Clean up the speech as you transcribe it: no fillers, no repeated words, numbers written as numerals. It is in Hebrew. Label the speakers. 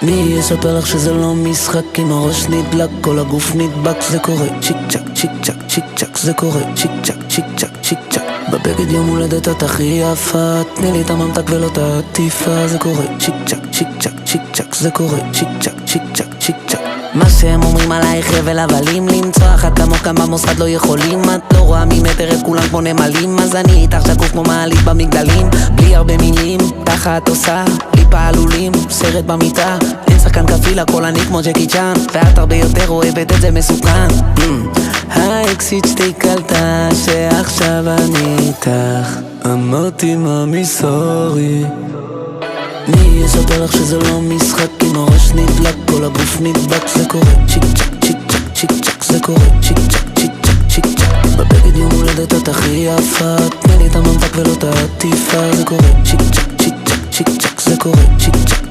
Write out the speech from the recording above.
Speaker 1: מי יספר לך שזה לא משחק? אם הראש נדלק, כל הגוף נדבק. זה קורה צ'יק צ'ק, צ'יק צ'ק, צ'יק צ'ק. זה קורה צ'יק צ'ק, צ'יק צ'ק, צ'יק צ'ק. בבגד יום הולדת את הכי יפה, תני לי את הממתק ולא את העטיפה. זה קורה צ'יק צ'ק, צ'יק צ'ק, צ'יק צ'ק. זה קורה צ'יק צ'ק, צ'יק צ'ק, צ'יק צ'ק. מה שהם אומרים עלייך חבל הבלים, למצוא אחת כמוך כאן במוסד לא יכולים. את לא רואה ממטר את כולם כמו נמלים, אז אני איתך שקוף כמו מעלית במגדלים. בלי הרבה מילים, ככה את עושה בלי פעלולים, סרט במיטה. אין שחקן כפיל, הכל אני כמו ג'קי צ'אן, ואת הרבה יותר אוהבת את זה מסוכן. האקסיט שתי קלטה שעכשיו אני איתך, אמרתי מאמי סורי. מי יספר לך שזה לא משחק? אם הראש נדלק, כל הגוף נדבק. זה קורה צ'יק צ'ק, צ'יק צ'ק, צ'יק צ'ק. זה קורה צ'יק צ'ק, צ'יק צ'ק, צ'יק צ'ק. בבגד יום הולדת את הכי יפה, תני לי את הממתק ולא את העטיפה. זה קורה צ'יק צ'ק, צ'יק צ'ק, צ'יק צ'ק. זה קורה צ'יק צ'ק.